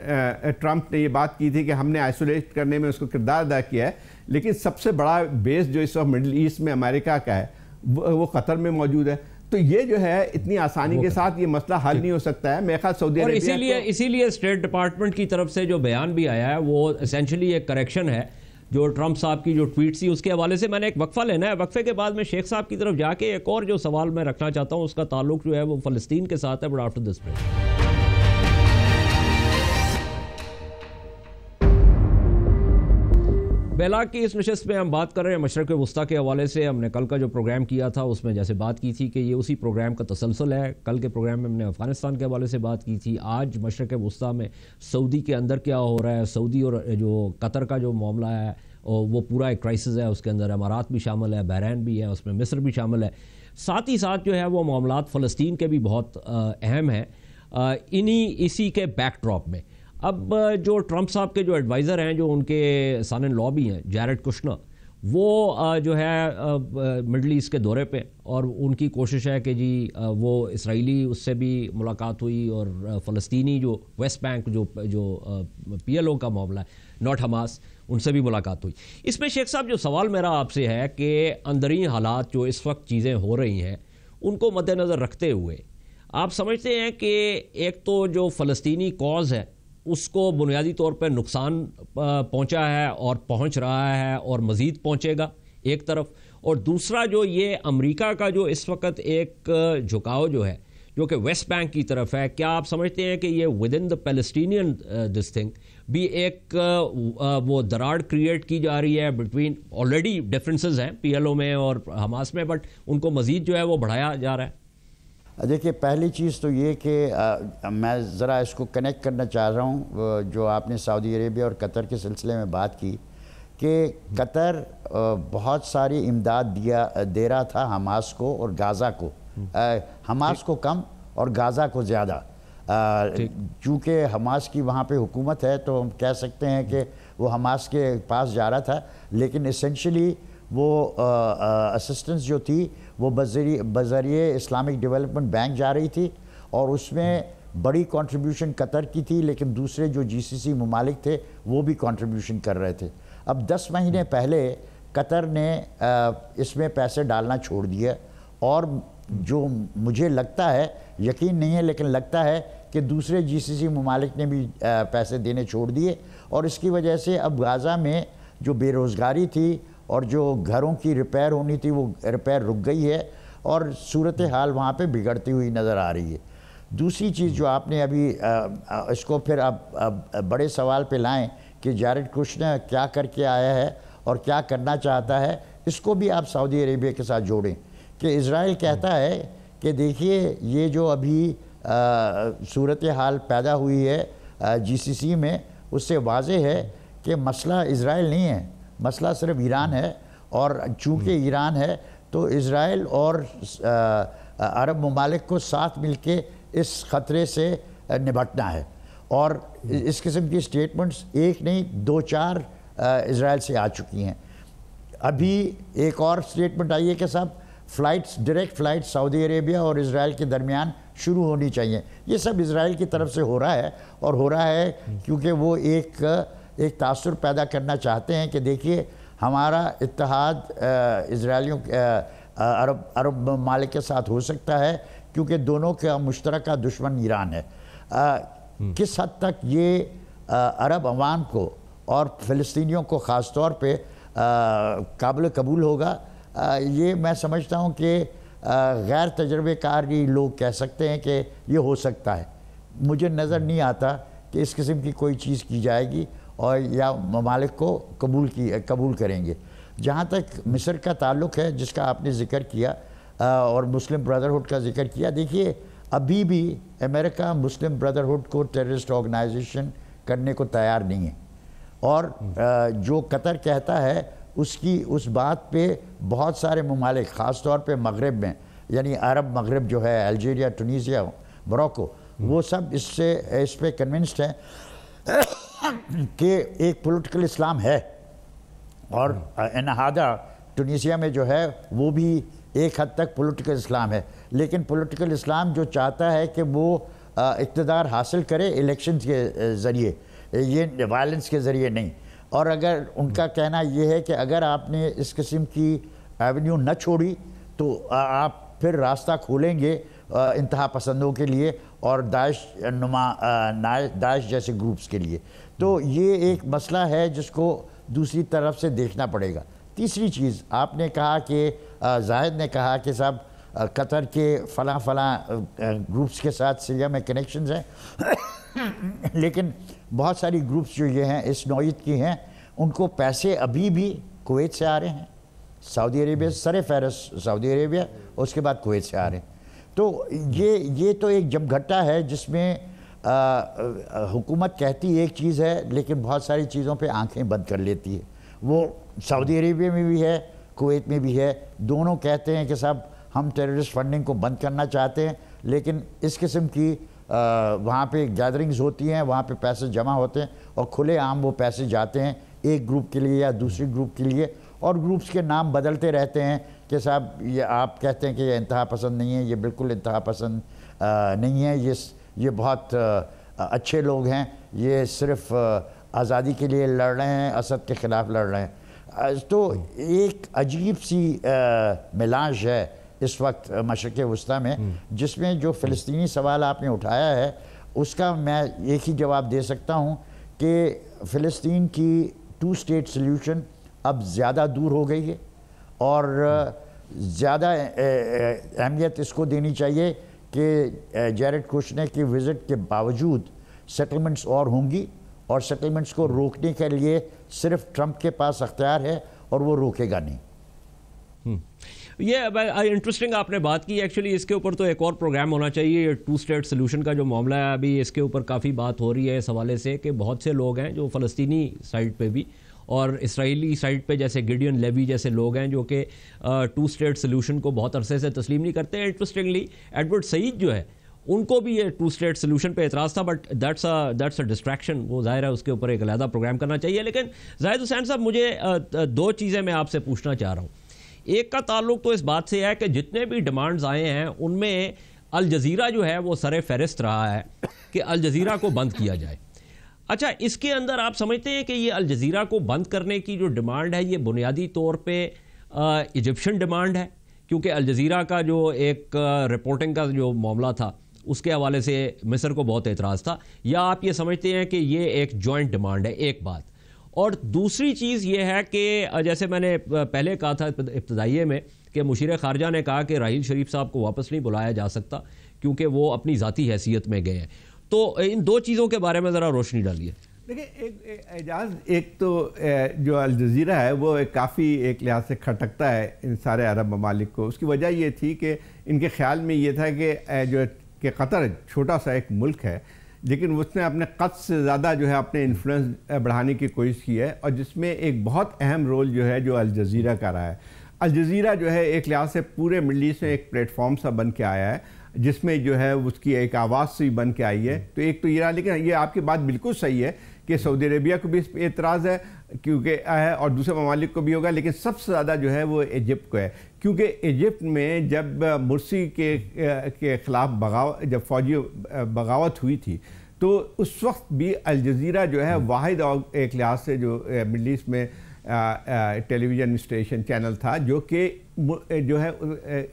ٹرمپ نے یہ بات کی تھی کہ ہم نے آئسولیٹ کرنے میں اس کو کردار ادا کیا ہے، لیکن سب سے بڑا بیس جو اس وقت مڈل ایسٹ میں امریکہ کا ہے وہ قطر میں موجود ہے۔ تو یہ جو ہے اتنی آسانی کے ساتھ یہ مسئلہ حل نہیں ہو سکتا ہے۔ میرے خیال سعودی عربیہ اور اسی لیے اسٹیٹ ڈپارٹمنٹ کی طرف سے جو بیان بھی آیا ہے وہ اسینشلی ایک کریکشن ہے جو ٹرمپ صاحب کی جو ٹویٹ تھی اس کے حوالے سے۔ میں نے ایک وقفہ لینا ہے، وقفے کے بعد میں شیخ صاحب کی طرف جا کے ایک اور جو سوال میں رکھنا چاہتا ہوں اس کا تعلق جو ہے وہ فلسطین کے ساتھ ہے، بٹ آفٹر دس بریک۔ بیلا کی اس نشست میں ہم بات کر رہے ہیں مشرق وسطیٰ کے حوالے سے۔ ہم نے کل کا جو پروگرام کیا تھا اس میں جیسے بات کی تھی کہ یہ اسی پروگرام کا تسلسل ہے۔ کل کے پروگرام میں ہم نے افغانستان کے حوالے سے بات کی تھی، آج مشرق وسطیٰ میں سعودی کے اندر کیا ہو رہا ہے، سعودی اور جو قطر کا جو معاملہ ہے وہ پورا ایک کرائسس ہے، اس کے اندر امارات بھی شامل ہے، بحرین بھی ہے، اس میں مصر بھی شامل ہے، ساتھ ہی ساتھ جو ہے وہ معاملات فلسطین کے بھی بہت اہم ہیں اسی کے بیک ڈراپ میں۔ اب جو ٹرمپ صاحب کے جو ایڈوائزر ہیں جو ان کے سان ان لا بھی ہیں جیرڈ کشنر، وہ جو ہے مڈل ایسٹ کے دورے پہ، اور ان کی کوشش ہے کہ جی وہ اسرائیلی اس سے بھی ملاقات ہوئی اور فلسطینی جو ویسٹ بینک جو PLO کا معاملہ ہے ناٹ حماس، ان سے بھی ملاقات ہوئی۔ اس میں شیخ صاحب جو سوال میرا آپ سے ہے کہ اندرین حالات جو اس وقت چیزیں ہو رہی ہیں ان کو مد نظر رکھتے ہوئے آپ سمجھتے ہیں کہ ایک تو جو فلسطینی کاز ہے اس کو بنیادی طور پہ نقصان پہنچا ہے اور پہنچ رہا ہے اور مزید پہنچے گا ایک طرف، اور دوسرا جو یہ امریکہ کا جو اس وقت ایک جھکاؤ جو ہے جو کہ ویسٹ بینک کی طرف ہے، کیا آپ سمجھتے ہیں کہ یہ with in the Palestinian this thing بھی ایک وہ دراڑ کریٹ کی جا رہی ہے بٹوین، آلریڈی ڈفرینسز ہیں PLO میں اور حماس میں، بٹ ان کو مزید جو ہے وہ بڑھایا جا رہا ہے؟ دیکھیے پہلی چیز تو یہ کہ میں ذرا اس کو کنیکٹ کرنا چاہ رہا ہوں جو آپ نے سعودی عربیہ اور قطر کے سلسلے میں بات کی کہ قطر بہت ساری امداد دے رہا تھا حماس کو اور غازہ کو، حماس کو کم اور غازہ کو زیادہ، چونکہ حماس کی وہاں پہ حکومت ہے تو ہم کہہ سکتے ہیں کہ وہ حماس کے پاس جا رہا تھا، لیکن اسینشلی وہ اسسٹنس جو تھی وہ بذریعہ اسلامک ڈیولپمنٹ بینک جا رہی تھی، اور اس میں بڑی کنٹریبیوشن قطر کی تھی، لیکن دوسرے جو جی سی سی ممالک تھے وہ بھی کنٹریبیوشن کر رہے تھے۔ اب 10 مہینے پہلے قطر نے اس میں پیسے ڈالنا چھوڑ دیا، اور جو مجھے لگتا ہے، یقین نہیں ہے لیکن لگتا ہے کہ دوسرے جی سی سی ممالک نے بھی پیسے دینے چھوڑ دیے، اور اس کی وجہ سے اب غازہ میں جو بے روزگاری تھی اور جو گھروں کی ریپیئر ہونی تھی وہ ریپیئر رک گئی ہے، اور صورتحال وہاں پہ بگڑتی ہوئی نظر آ رہی ہے۔ دوسری چیز جو آپ نے ابھی اس کو پھر اب بڑے سوال پہ لائیں کہ جیرڈ کشنر کیا کر کے آیا ہے اور کیا کرنا چاہتا ہے، اس کو بھی آپ سعودی عربیہ کے ساتھ جوڑیں کہ اسرائیل کہتا ہے کہ دیکھیے یہ جو ابھی صورتحال پیدا ہوئی ہے جی سی سی میں، اس سے واضح ہے کہ مسئلہ اسرائیل نہیں ہے، مسئلہ صرف ایران ہے، اور چونکہ ایران ہے تو اسرائیل اور عرب ممالک کو ساتھ مل کے اس خطرے سے نبٹنا ہے، اور اس قسم کی سٹیٹمنٹس ایک نہیں 2-4 اسرائیل سے آ چکی ہیں۔ ابھی ایک اور سٹیٹمنٹ آئی ہے کہ صاحب فلائٹس، ڈائریکٹ فلائٹس سعودی عربیہ اور اسرائیل کے درمیان شروع ہونی چاہیے۔ یہ سب اسرائیل کی طرف سے ہو رہا ہے، اور ہو رہا ہے کیونکہ وہ ایک تاثر پیدا کرنا چاہتے ہیں کہ دیکھیے ہمارا اتحاد اسرائیلیوں عرب ممالک کے ساتھ ہو سکتا ہے، کیونکہ دونوں کا مشترکہ دشمن ایران ہے۔ کس حد تک یہ عرب عوام کو اور فلسطینیوں کو خاص طور پہ قابل قبول ہوگا، یہ میں سمجھتا ہوں کہ غیر تجربے کار ہی لوگ کہہ سکتے ہیں کہ یہ ہو سکتا ہے۔ مجھے نظر نہیں آتا کہ اس قسم کی کوئی چیز کی جائے گی اور یا ممالک کو قبول کریں گے۔ جہاں تک مصر کا تعلق ہے جس کا آپ نے ذکر کیا اور مسلم بردرہڈ کا ذکر کیا، دیکھیے ابھی بھی امریکہ مسلم بردرہڈ کو ٹیررسٹ آرگنائزیشن کرنے کو تیار نہیں ہے، اور جو قطر کہتا ہے اس بات پہ بہت سارے ممالک خاص طور پہ مغرب میں، یعنی عرب مغرب جو ہے الجیریا، ٹونیزیا، موروکو، وہ سب اس پہ کنونسڈ ہیں کہ ایک پولیٹیکل اسلام ہے، اور انہدہ ٹونیزیا میں جو ہے وہ بھی ایک حد تک پولیٹیکل اسلام ہے، لیکن پولیٹیکل اسلام جو چاہتا ہے کہ وہ اقتدار حاصل کرے الیکشنز کے ذریعے، یہ وائلنس کے ذریعے نہیں۔ اور اگر ان کا کہنا یہ ہے کہ اگر آپ نے اس قسم کی ایونیو نہ چھوڑی تو آپ پھر راستہ کھولیں گے انتہا پسندوں کے لیے اور داعش جیسے گروپس کے لیے، تو یہ ایک مسئلہ ہے جس کو دوسری طرف سے دیکھنا پڑے گا۔ تیسری چیز آپ نے کہا کہ زاہد نے کہا کہ صاحب قطر کے فلاں گروپس کے ساتھ سیریا میں کنیکشنز ہیں، لیکن بہت ساری گروپس جو یہ ہیں اس نوعیت کی ہیں، ان کو پیسے ابھی بھی کویت سے آ رہے ہیں، سعودی عربیہ سر فہرست سعودی عربیہ، اس کے بعد کویت سے آ رہے ہیں۔ تو یہ تو ایک جمگھٹا ہے جس میں حکومت کہتی ایک چیز ہے لیکن بہت ساری چیزوں پہ آنکھیں بند کر لیتی ہے۔ وہ سعودی عربیہ میں بھی ہے، کویت میں بھی ہے، دونوں کہتے ہیں کہ صاحب ہم ٹیررسٹ فنڈنگ کو بند کرنا چاہتے ہیں، لیکن اس قسم کی وہاں پہ گیدرنگز ہوتی ہیں، وہاں پہ پیسے جمع ہوتے ہیں اور کھلے عام وہ پیسے جاتے ہیں ایک گروپ کے لیے یا دوسری گروپ کے لیے، اور گروپس کے نام بدلتے رہتے ہیں کہ صاحب یہ آپ کہتے ہیں کہ یہ انتہا پسند نہیں ہے، یہ بالکل انتہا پسند نہیں ہے، یہ بہت اچھے لوگ ہیں، یہ صرف آزادی کے لیے لڑ رہے ہیں، اسد کے خلاف لڑ رہے ہیں۔ تو ایک عجیب سی میلانج ہے اس وقت مشرق وسطیٰ میں، جس میں جو فلسطینی سوال آپ نے اٹھایا ہے اس کا میں ایک ہی جواب دے سکتا ہوں کہ فلسطین کی 2 اسٹیٹ سلیوشن اب زیادہ دور ہو گئی ہے، اور زیادہ اہمیت اس کو دینی چاہیے کہ جیرڈ کشنر کی وزٹ کے باوجود سیٹلمنٹس اور ہوں گی، اور سیٹلمنٹس کو روکنے کے لیے صرف ٹرمپ کے پاس اختیار ہے اور وہ روکے گا نہیں۔ یہ انٹرسٹنگ آپ نے بات کی. ایکچولی اس کے اوپر تو ایک اور پروگرام ہونا چاہیے. ٹو اسٹیٹ سولوشن کا جو معاملہ ہے ابھی اس کے اوپر کافی بات ہو رہی ہے اس حوالے سے کہ بہت سے لوگ ہیں جو فلسطینی سائڈ پہ بھی اور اسرائیلی سائڈ پہ جیسے گیڈین لیوی جیسے لوگ ہیں جو کہ ٹو اسٹیٹ سولوشن کو بہت عرصے سے تسلیم نہیں کرتے ہیں. انٹرسٹنگلی ایڈورڈ سعید جو ہے ان کو بھی یہ ٹو اسٹیٹ سولوشن پہ اعتراض تھا, بٹ دیٹس اے ڈسٹریکشن. وہ ظاہر ہے اس کے اوپر ایک علیحدہ پروگرام کرنا چاہیے. لیکن زاہد حسین صاحب مجھے دو چیزیں میں آپ سے پوچھنا چاہ رہا ہوں. ایک کا تعلق تو اس بات سے ہے کہ جتنے بھی ڈیمانڈز آئے ہیں ان میں الجزیرہ جو ہے وہ سر فہرست رہا ہے کہ الجزیرہ کو بند کیا جائے. اچھا, اس کے اندر آپ سمجھتے ہیں کہ یہ الجزیرہ کو بند کرنے کی جو ڈیمانڈ ہے یہ بنیادی طور پہ ایجپشن ڈیمانڈ ہے, کیونکہ الجزیرہ کا جو ایک رپورٹنگ کا جو معاملہ تھا اس کے حوالے سے مصر کو بہت اعتراض تھا, یا آپ یہ سمجھتے ہیں کہ یہ ایک جوائنٹ ڈیمانڈ ہے؟ ایک بات. اور دوسری چیز یہ ہے کہ جیسے میں نے پہلے کہا تھا ابتدائیے میں کہ مشیر خارجہ نے کہا کہ راحیل شریف صاحب کو واپس نہیں بلایا جا سکتا کیونکہ وہ اپنی ذاتی حیثیت میں گئے ہیں. تو ان دو چیزوں کے بارے میں ذرا روشنی ڈالیے. دیکھیں اعجاز, ایک تو جو الجزیرہ ہے وہ کافی ایک لحاظ سے کھٹکتا ہے ان سارے عرب ممالک کو. اس کی وجہ یہ تھی کہ ان کے خیال میں یہ تھا کہ قطر چھوٹا سا ایک ملک ہے لیکن اس نے اپنے قد سے زیادہ جو ہے اپنے انفلوئنس بڑھانے کی کوشش کی ہے, اور جس میں ایک بہت اہم رول جو ہے جو الجزیرہ کا رہا ہے. الجزیرہ جو ہے ایک لحاظ سے پورے مڈل ایسٹ میں ایک پلیٹ فارم سا بن کے آیا ہے جس میں جو ہے اس کی ایک آواز سی بن کے آئی ہے. تو ایک تو یہ رہا, لیکن یہ آپ کی بات بالکل صحیح ہے کہ سعودی عربیہ کو بھی اس پہ اعتراض ہے کیونکہ ہے, اور دوسرے ممالک کو بھی ہوگا, لیکن سب سے زیادہ جو ہے وہ ایجپٹ کو ہے. کیونکہ ایجپٹ میں جب مرسی کے خلاف جب فوجی بغاوت ہوئی تھی تو اس وقت بھی الجزیرہ جو ہے واحد اور ایک لحاظ سے جو مڈل ایسٹ میں ٹیلی ویژن اسٹیشن چینل تھا جو کہ جو ہے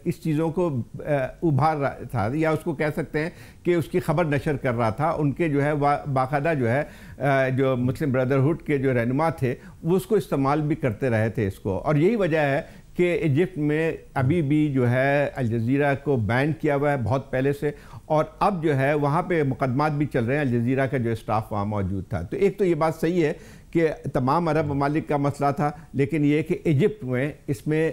اس چیزوں کو ابھار رہا تھا, یا اس کو کہہ سکتے ہیں کہ اس کی خبر نشر کر رہا تھا. ان کے جو ہے باقاعدہ جو ہے جو مسلم بردرہڈ کے جو رہنما تھے وہ اس کو استعمال بھی کرتے رہے تھے اس کو. اور یہی وجہ ہے کہ ایجپٹ میں ابھی بھی جو ہے الجزیرہ کو بین کیا ہوا ہے بہت پہلے سے, اور اب جو ہے وہاں پہ مقدمات بھی چل رہے ہیں الجزیرہ کا جو اسٹاف وہاں موجود تھا. تو ایک تو یہ بات صحیح ہے کہ تمام عرب ممالک کا مسئلہ تھا, لیکن یہ کہ ایجپٹ میں اس میں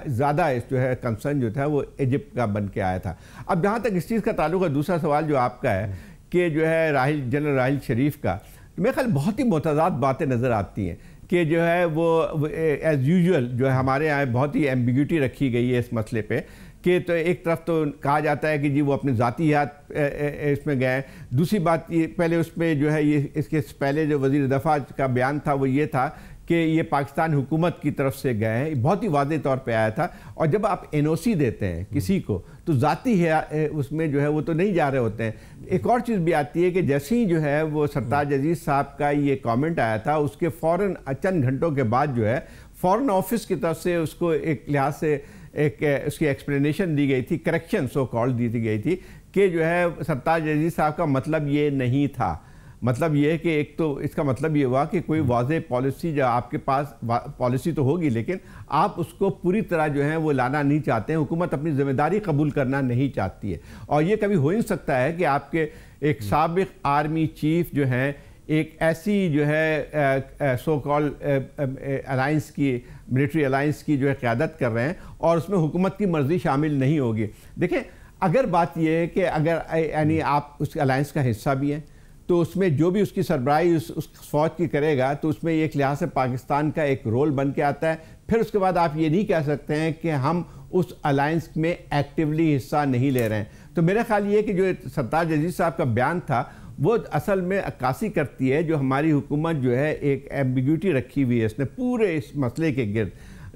زیادہ جو ہے کنسرن جو تھا وہ ایجپٹ کا بن کے آیا تھا. اب جہاں تک اس چیز کا تعلق ہے, دوسرا سوال جو آپ کا ہے کہ جو ہے جنرل راحیل شریف کا, میرے خیال بہت ہی متضاد باتیں نظر آتی ہیں کہ جو ہے وہ ایز یوزول جو ہے ہمارے یہاں بہت ہی ایمبیگوٹی رکھی گئی ہے اس مسئلے پہ کہ تو ایک طرف تو کہا جاتا ہے کہ جی وہ اپنے ذاتی حیات اس میں گئے. دوسری بات یہ پہلے اس میں جو ہے یہ اس کے پہلے جو وزیر دفاع کا بیان تھا وہ یہ تھا کہ یہ پاکستان حکومت کی طرف سے گئے ہیں, بہت ہی واضح طور پہ آیا تھا. اور جب آپ این او سی دیتے ہیں کسی کو تو ذاتی ہے اس میں جو ہے وہ تو نہیں جا رہے ہوتے ہیں. ایک اور چیز بھی آتی ہے کہ جیسے ہی جو ہے وہ سرتاج عزیز صاحب کا یہ کامنٹ آیا تھا اس کے فوراً چند گھنٹوں کے بعد جو ہے فورن آفس کی طرف سے اس کو ایک لحاظ سے ایک اس کی ایکسپلینیشن دی گئی تھی, کریکشن سو کال دی گئی تھی کہ جو ہے سرتاج عزیز صاحب کا مطلب یہ نہیں تھا. مطلب یہ ہے کہ ایک تو اس کا مطلب یہ ہوا کہ کوئی واضح پالیسی جو آپ کے پاس پالیسی تو ہوگی لیکن آپ اس کو پوری طرح جو ہے وہ لانا نہیں چاہتے ہیں, حکومت اپنی ذمہ داری قبول کرنا نہیں چاہتی ہے. اور یہ کبھی ہو نہیں سکتا ہے کہ آپ کے ایک سابق آرمی چیف جو ہیں ایک ایسی جو ہے سو کال الائنس کی ملٹری الائنس کی جو ہے قیادت کر رہے ہیں اور اس میں حکومت کی مرضی شامل نہیں ہوگی. دیکھیں اگر بات یہ ہے کہ اگر یعنی آپ اس الائنس کا حصہ بھی ہیں تو اس میں جو بھی اس کی سربراہی اس فوج کی کرے گا تو اس میں ایک لحاظ سے پاکستان کا ایک رول بن کے آتا ہے. پھر اس کے بعد آپ یہ نہیں کہہ سکتے ہیں کہ ہم اس الائنس میں ایکٹیولی حصہ نہیں لے رہے ہیں. تو میرا خیال یہ کہ جو سرتاج عزیز صاحب کا بیان تھا وہ اصل میں عکاسی کرتی ہے جو ہماری حکومت جو ہے ایک ایمبیگوٹی رکھی ہوئی ہے اس نے پورے اس مسئلے کے گرد.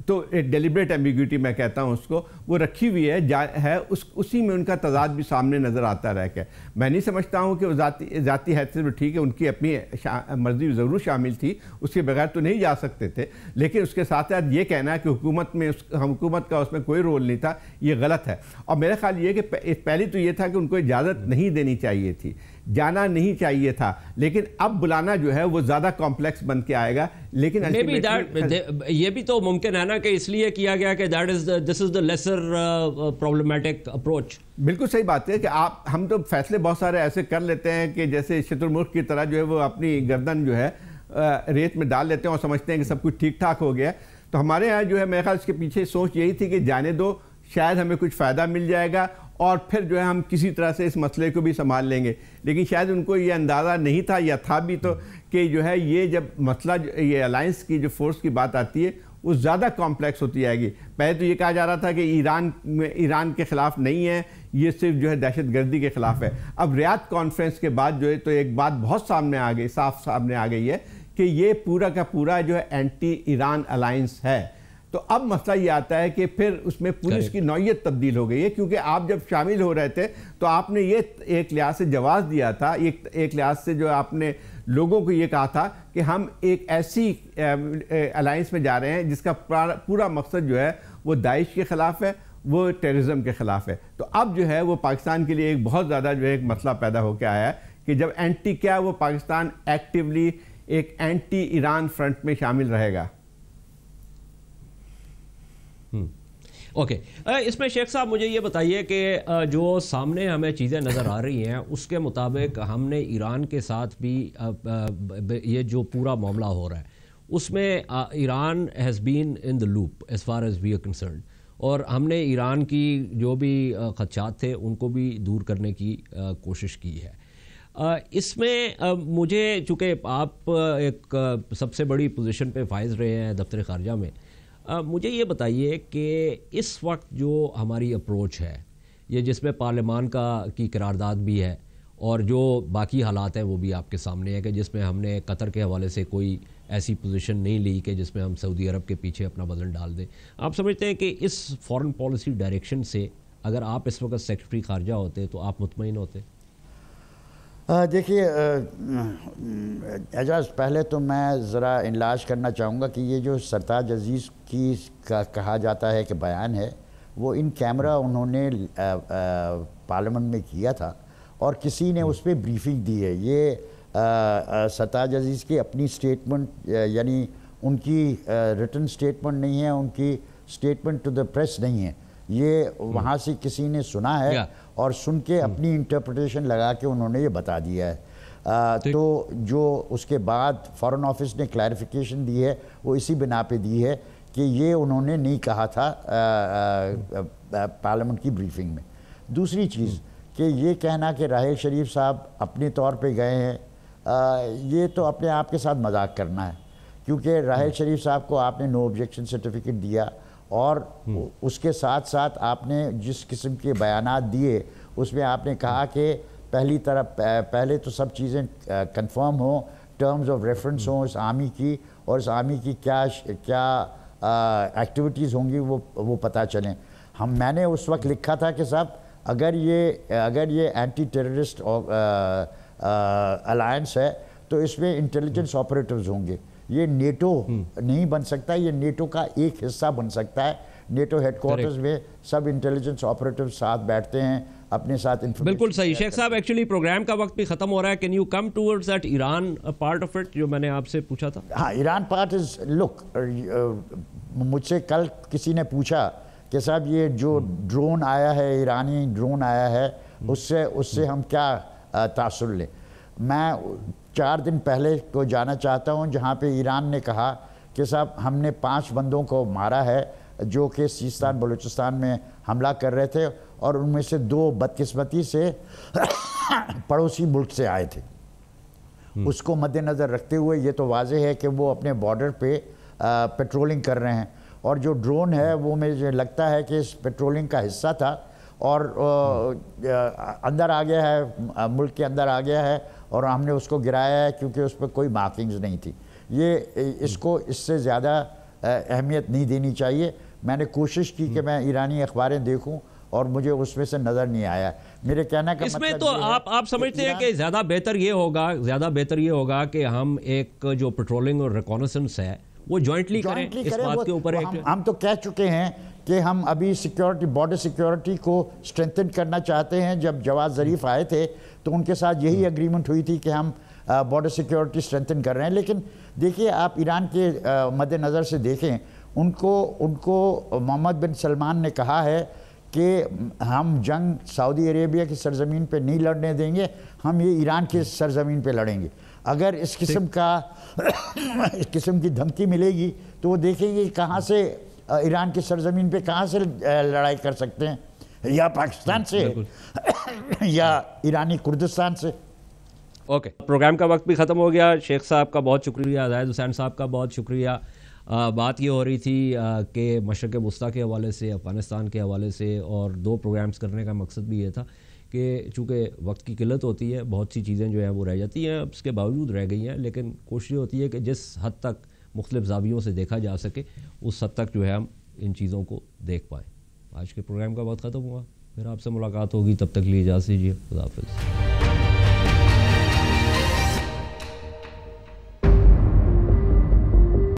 تو ایک ڈیلیبریٹ ایمبیگوٹی میں کہتا ہوں اس کو, وہ رکھی ہوئی ہے اسی میں ان کا تضاد بھی سامنے نظر آتا رہ کے. میں نہیں سمجھتا ہوں کہ وہ ذاتی حیثیت میں ٹھیک ہے, ان کی اپنی مرضی ضرور شامل تھی, اس کے بغیر تو نہیں جا سکتے تھے, لیکن اس کے ساتھ ساتھ یہ کہنا ہے کہ حکومت کا اس میں کوئی رول نہیں تھا یہ غلط ہے. اور میرا خیال یہ کہ پہلی تو یہ تھا کہ ان کو اجازت نہیں دینی چاہیے تھی, جانا نہیں چاہیے تھا, لیکن اب بلانا جو ہے وہ زیادہ کمپلیکس بن کے آئے گا. لیکن یہ بھی تو ممکن ہے نا کہ اس لیے کیا گیا کہ دس از دا لیسر پرابلمٹک اپروچ. بالکل صحیح بات ہے کہ ہم تو فیصلے بہت سارے ایسے کر لیتے ہیں کہ جیسے شترمرغ کی طرح جو ہے وہ اپنی گردن جو ہے ریت میں ڈال لیتے ہیں اور سمجھتے ہیں کہ سب کچھ ٹھیک ٹھاک ہو گیا. تو ہمارے یہاں جو ہے میرے خیال اس کے پیچھے سوچ یہی تھی کہ جانے دو، شاید ہمیں کچھ فائدہ مل جائے گا اور پھر جو ہے ہم کسی طرح سے اس مسئلے کو بھی سنبھال لیں گے. لیکن شاید ان کو یہ اندازہ نہیں تھا، یا تھا بھی تو، کہ جو ہے یہ جب مسئلہ یہ الائنس کی جو فورس کی بات آتی ہے وہ زیادہ کمپلیکس ہوتی جائے گی. پہلے تو یہ کہا جا رہا تھا کہ ایران کے خلاف نہیں ہے، یہ صرف جو ہے دہشت گردی کے خلاف ہے. اب ریاض کانفرنس کے بعد جو ہے تو ایک بات بہت سامنے آ گئی، صاف سامنے آ گئی ہے کہ یہ پورا کا پورا جو ہے اینٹی ایران الائنس ہے. تو اب مسئلہ یہ آتا ہے کہ پھر اس میں پوری اس کی نوعیت تبدیل ہو گئی ہے، کیونکہ آپ جب شامل ہو رہے تھے تو آپ نے یہ ایک لحاظ سے جواز دیا تھا، ایک لحاظ سے جو آپ نے لوگوں کو یہ کہا تھا کہ ہم ایک ایسی الائنس میں جا رہے ہیں جس کا پورا مقصد جو ہے وہ داعش کے خلاف ہے، وہ ٹیررزم کے خلاف ہے. تو اب جو ہے وہ پاکستان کے لیے ایک بہت زیادہ جو ہے ایک مسئلہ پیدا ہو کے آیا ہے کہ جب اینٹی کیا وہ پاکستان ایکٹیولی ایک اینٹی ایران فرنٹ میں شامل رہے گا. اوکے، اس میں شیخ صاحب مجھے یہ بتائیے کہ جو سامنے ہمیں چیزیں نظر آ رہی ہیں اس کے مطابق ہم نے ایران کے ساتھ بھی یہ جو پورا معاملہ ہو رہا ہے اس میں Iran has been in the loop as far as we are concerned, اور ہم نے ایران کی جو بھی خدشات تھے ان کو بھی دور کرنے کی کوشش کی ہے. اس میں مجھے چونکہ آپ ایک سب سے بڑی پوزیشن پہ فائز رہے ہیں دفتر خارجہ میں، مجھے یہ بتائیے کہ اس وقت جو ہماری اپروچ ہے یہ جس میں پارلیمان کی قرارداد بھی ہے اور جو باقی حالات ہیں وہ بھی آپ کے سامنے ہے کہ جس میں ہم نے قطر کے حوالے سے کوئی ایسی پوزیشن نہیں لی کہ جس میں ہم سعودی عرب کے پیچھے اپنا وزن ڈال دیں. آپ سمجھتے ہیں کہ اس فارن پالیسی ڈائریکشن سے اگر آپ اس وقت سیکرٹری خارجہ ہوتے تو آپ مطمئن ہوتے؟ دیکھیے اعجاز، پہلے تو میں ذرا انلاج کرنا چاہوں گا کہ یہ جو سرتاج عزیز کی کہا جاتا ہے کہ بیان ہے وہ ان کیمرہ انہوں نے پارلیمنٹ میں کیا تھا اور کسی نے اس پہ بریفنگ دی ہے. یہ سرتاج عزیز کی اپنی سٹیٹمنٹ، یعنی ان کی ریٹن سٹیٹمنٹ نہیں ہے، ان کی سٹیٹمنٹ ٹو دا پریس نہیں ہے، یہ وہاں سے کسی نے سنا ہے اور سن کے اپنی انٹرپریٹیشن لگا کے انہوں نے یہ بتا دیا ہے. تو جو اس کے بعد فارن آفس نے کلیریفیکیشن دی ہے وہ اسی بنا پہ دی ہے کہ یہ انہوں نے نہیں کہا تھا پارلیمنٹ کی بریفنگ میں. دوسری چیز کہ یہ کہنا کہ راحیل شریف صاحب اپنے طور پہ گئے ہیں، یہ تو اپنے آپ کے ساتھ مذاق کرنا ہے، کیونکہ راحیل شریف صاحب کو آپ نے نو آبجیکشن سرٹیفکیٹ دیا اور اس کے ساتھ ساتھ آپ نے جس قسم کے بیانات دیے اس میں آپ نے کہا کہ پہلے تو سب چیزیں کنفرم ہوں، ٹرمز آف ریفرنس ہوں اس آرمی کی، اور اس آرمی کی کیا ایکٹیویٹیز ہوں گی وہ پتہ چلیں. میں نے اس وقت لکھا تھا کہ صاحب اگر یہ اینٹی ٹیررسٹ الائنس ہے تو اس میں انٹیلیجنس آپریٹرز ہوں گے. یہ نیٹو نہیں بن سکتا، یہ نیٹو کا ایک حصہ بن سکتا ہے. نیٹو ہیڈ کوارٹرز میں سب انٹیلیجنس آپریٹر ساتھ بیٹھتے ہیں، اپنے ساتھ انفارمیشن. بالکل صحیح شیخ صاحب، ایکچولی پروگرام کا وقت بھی ختم ہو رہا ہے. Can you come towards that Iran part of it جو میں نے آپ سے پوچھا تھا؟ ہاں، ایران پارٹ از لک، مجھ سے کل کسی نے پوچھا کہ صاحب یہ جو ڈرون آیا ہے، ایرانی ڈرون آیا ہے، اس سے ہم کیا تاثر لیں. میں 4 دن پہلے کو جانا چاہتا ہوں جہاں پہ ایران نے کہا کہ صاحب ہم نے 5 بندوں کو مارا ہے جو کہ سیستان بلوچستان میں حملہ کر رہے تھے، اور ان میں سے 2 بدقسمتی سے پڑوسی ملک سے آئے تھے. اس کو مد نظر رکھتے ہوئے یہ تو واضح ہے کہ وہ اپنے بارڈر پہ پیٹرولنگ کر رہے ہیں، اور جو ڈرون ہے وہ مجھے لگتا ہے کہ اس پیٹرولنگ کا حصہ تھا اور اندر آ گیا ہے، ملک کے اندر آ گیا ہے، اور ہم نے اس کو گرایا ہے کیونکہ اس پہ کوئی مارکنگز نہیں تھی. اس کو اس سے زیادہ اہمیت نہیں دینی چاہیے. میں نے کوشش کی کہ میں ایرانی اخباریں دیکھوں اور مجھے اس میں سے نظر نہیں آیا. میرے کہنا کا اس میں تو آپ سمجھتے ہیں کہ زیادہ بہتر یہ ہوگا کہ ہم ایک جو پیٹرولنگ اور ریکونیسنس ہے وہ جوائنٹلی کریں اس بات کے اوپر. ہم تو کہہ چکے ہیں کہ ہم ابھی سیکیورٹی، بارڈر سیکیورٹی کو اسٹرینتھن کرنا چاہتے ہیں. جب جواز ظریف آئے تھے تو ان کے ساتھ یہی اگریمنٹ ہوئی تھی کہ ہم بارڈر سیکیورٹی اسٹرینتھن کر رہے ہیں. لیکن دیکھیے آپ ایران کے مد نظر سے دیکھیں، ان کو محمد بن سلمان نے کہا ہے کہ ہم جنگ سعودی عربیہ کی سرزمین پہ نہیں لڑنے دیں گے، ہم یہ ایران کی سرزمین پہ لڑیں گے. اگر اس قسم کی دھمکی ملے گی تو وہ دیکھیں گے کہاں سے ایران کی سرزمین پہ کہاں سے لڑائی کر سکتے ہیں, یا پاکستان سے یا ایرانی کردستان سے. اوکے, پروگرام کا وقت بھی ختم ہو گیا. شیخ صاحب کا بہت شکریہ, زاہد حسین صاحب کا بہت شکریہ. بات یہ ہو رہی تھی کہ مشرق وسطیٰ کے حوالے سے, افغانستان کے حوالے سے, اور 2 پروگرامز کرنے کا مقصد بھی یہ تھا کہ چونکہ وقت کی قلت ہوتی ہے, بہت سی چیزیں جو ہیں وہ رہ جاتی ہیں, اس کے باوجود رہ گئی ہیں, لیکن کوشش یہ ہوتی ہے کہ جس حد تک مختلف زاویوں سے دیکھا جا سکے اس حد تک جو ہے ہم ان چیزوں کو دیکھ پائیں. آج کے پروگرام کا وقت ختم ہوا, پھر آپ سے ملاقات ہوگی, تب تک لیے اجازت دیجیے. خدا حافظ.